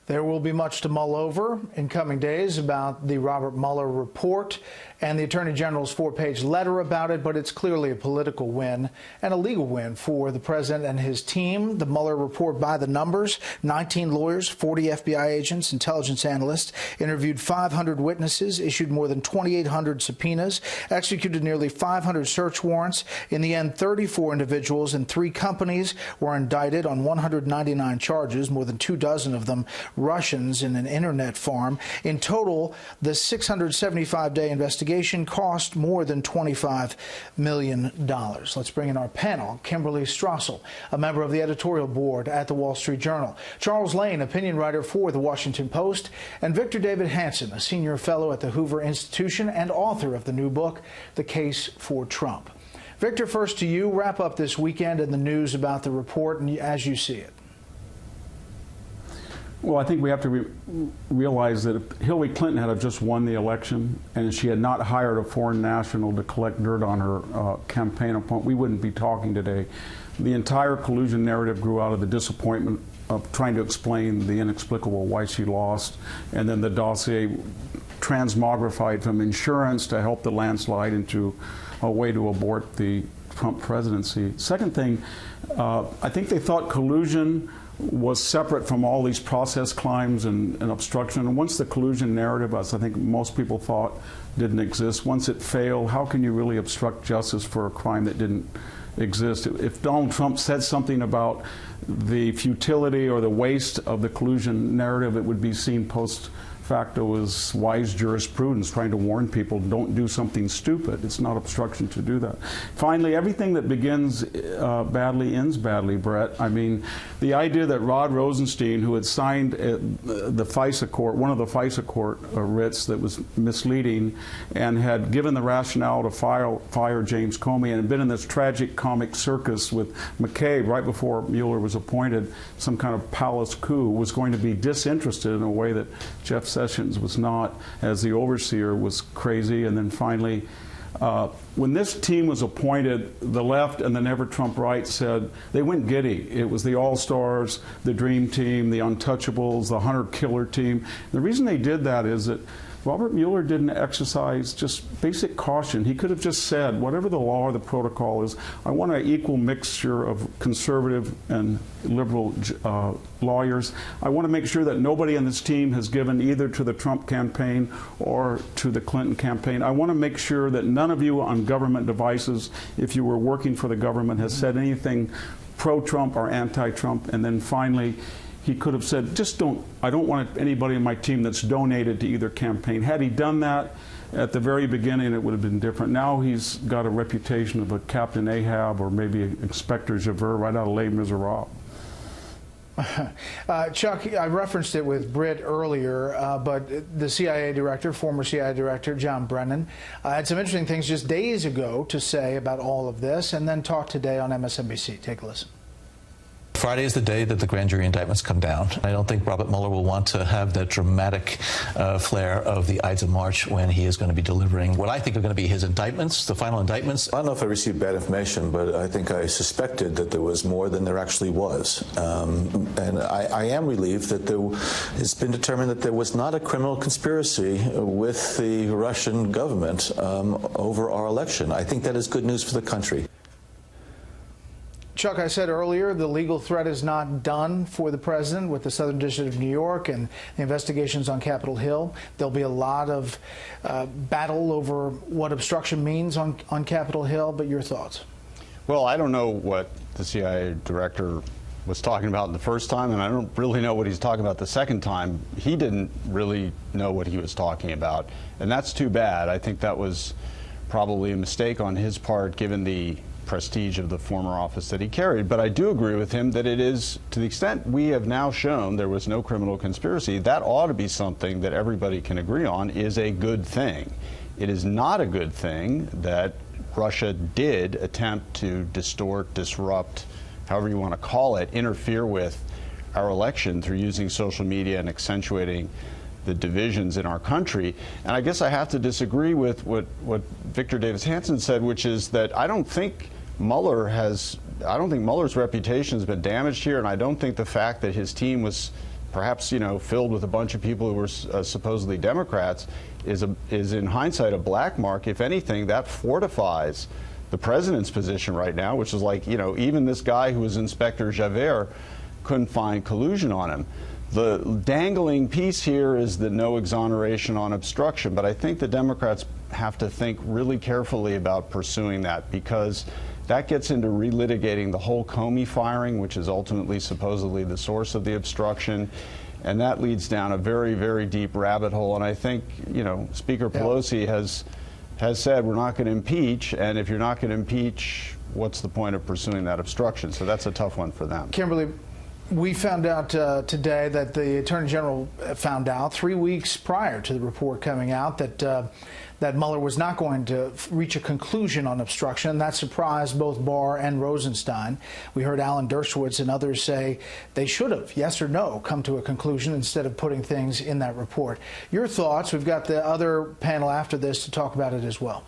There will be much to mull over in coming days about the Robert Mueller report and the Attorney General's 4-page letter about it, but it's clearly a political win and a legal win for the president and his team. The Mueller report, by the numbers: 19 lawyers, 40 FBI agents, intelligence analysts, interviewed 500 witnesses, issued more than 2,800 subpoenas, executed nearly 500 search warrants. In the end, 34 individuals and 3 companies were indicted on 199 charges, more than 24 of them Russians in an internet farm. In total, the 675-day investigation cost more than $25 million. Let's bring in our panel. Kimberly Strassel, a member of the editorial board at the Wall Street Journal; Charles Lane, opinion writer for the Washington Post; and Victor David Hanson, a senior fellow at the Hoover Institution and author of the new book, The Case for Trump. Victor, first to you. Wrap up this weekend and the news about the report and as you see it. Well, I think we have to realize that if Hillary Clinton had just won the election and she had not hired a foreign national to collect dirt on her campaign opponent, we wouldn't be talking today. The entire collusion narrative grew out of the disappointment of trying to explain the inexplicable why she lost, and then the dossier transmogrified from insurance to help the landslide into a way to abort the Trump presidency. Second thing, I think they thought collusion was separate from all these process crimes and obstruction. And once the collusion narrative, as I think most people thought, didn't exist, once it failed, how can you really obstruct justice for a crime that didn't exist? If Donald Trump said something about the futility or the waste of the collusion narrative, it would be seen post facto as wise jurisprudence, trying to warn people, don't do something stupid. It's not obstruction to do that. Finally, everything that begins badly ends badly, Brett. I mean, the idea that Rod Rosenstein, who had signed the FISA court, one of the FISA court writs that was misleading, and had given the rationale to fire James Comey, and had been in this tragic comic circus with McCabe right before Mueller was appointed, some kind of palace coup, was going to be disinterested in a way that Jeff Sessions was not, as the overseer, was crazy. And then finally, when this team was appointed, the left and the Never Trump right said they went giddy. It was the All-Stars, the Dream Team, the Untouchables, the Hunter-Killer team. The reason they did that is that Robert Mueller didn't exercise just basic caution. He could have just said, whatever the law or the protocol is, I want an equal mixture of conservative and liberal lawyers. I want to make sure that nobody on this team has given either to the Trump campaign or to the Clinton campaign. I want to make sure that none of you on government devices, if you were working for the government, has said anything pro-Trump or anti-Trump. And then finally, he could have said, I don't want anybody on my team that's donated to either campaign. Had he done that at the very beginning, it would have been different. Now he's got a reputation of a Captain Ahab or maybe Inspector Javert right out of Les Miserables. Chuck, I referenced it with Britt earlier, but the CIA director, former CIA director John Brennan, had some interesting things just days ago to say about all of this, and then talked today on MSNBC. Take a listen. Friday is the day that the grand jury indictments come down. I don't think Robert Mueller will want to have that dramatic flair of the Ides of March when he is going to be delivering what I think are going to be his indictments, the final indictments. I don't know if I received bad information, but I think I suspected that there was more than there actually was. And I am relieved that it's been determined that there was not a criminal conspiracy with the Russian government over our election. I think that is good news for the country. Chuck, I said earlier the legal threat is not done for the president with the Southern District of New York and the investigations on Capitol Hill. There'll be a lot of battle over what obstruction means on Capitol Hill, but your thoughts? Well, I don't know what the CIA director was talking about the first time, and I don't really know what he's talking about the second time. He didn't really know what he was talking about, and that's too bad. I think that was probably a mistake on his part, given the prestige of the former office that he carried. But I do agree with him that it is, to the extent we have now shown there was no criminal conspiracy, that ought to be something that everybody can agree on is a good thing. It is not a good thing that Russia did attempt to distort, disrupt, however you want to call it, interfere with our election through using social media and accentuating the divisions in our country. And I guess I have to disagree with what Victor Davis Hanson said, which is that I don't think Mueller's reputation has been damaged here, and I don't think the fact that his team was perhaps, filled with a bunch of people who were supposedly Democrats, is in hindsight a black mark. If anything, that fortifies the president's position right now, which is like, even this guy who was Inspector Javert couldn't find collusion on him. The dangling piece here is the no exoneration on obstruction, but I think the Democrats have to think really carefully about pursuing that, because that gets into relitigating the whole Comey firing, which is ultimately supposedly the source of the obstruction, and that leads down a very, very deep rabbit hole. And I think, Speaker Pelosi has said we're not going to impeach, and if you're not going to impeach, what's the point of pursuing that obstruction? So that's a tough one for them. Kimberly, we found out today that the Attorney General found out 3 weeks prior to the report coming out that Mueller was not going to reach a conclusion on obstruction. That surprised both Barr and Rosenstein. We heard Alan Dershowitz and others say they should have, yes or no, come to a conclusion instead of putting things in that report. Your thoughts? We've got the other panel after this to talk about it as well.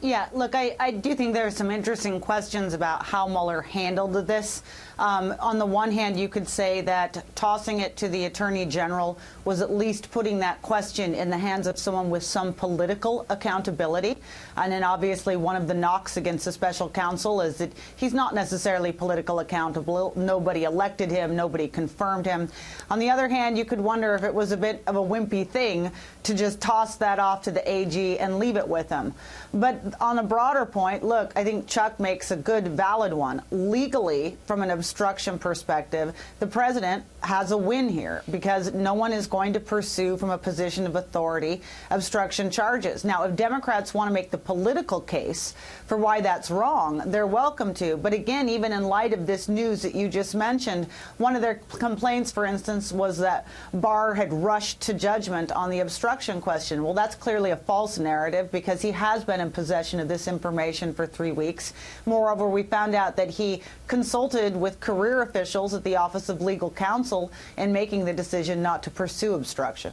Yeah, look, I do think there are some interesting questions about how Mueller handled this. On the one hand, you could say that tossing it to the Attorney General was at least putting that question in the hands of someone with some political accountability. And then obviously one of the knocks against the special counsel is that he's not necessarily politically accountable. Nobody elected him. Nobody confirmed him. On the other hand, you could wonder if it was a bit of a wimpy thing to just toss that off to the AG and leave it with him. But on a broader point, look, I think Chuck makes a good, valid one. Legally, from an obstruction perspective, the president has a win here because no one is going to pursue from a position of authority obstruction charges. Now, if Democrats want to make the political case for why that's wrong, they're welcome to. But again, even in light of this news that you just mentioned, one of their complaints, for instance, was that Barr had rushed to judgment on the obstruction question. Well, that's clearly a false narrative because he has been in possession of this information for 3 weeks. Moreover, we found out that he consulted with career officials at the Office of Legal Counsel in making the decision not to pursue obstruction.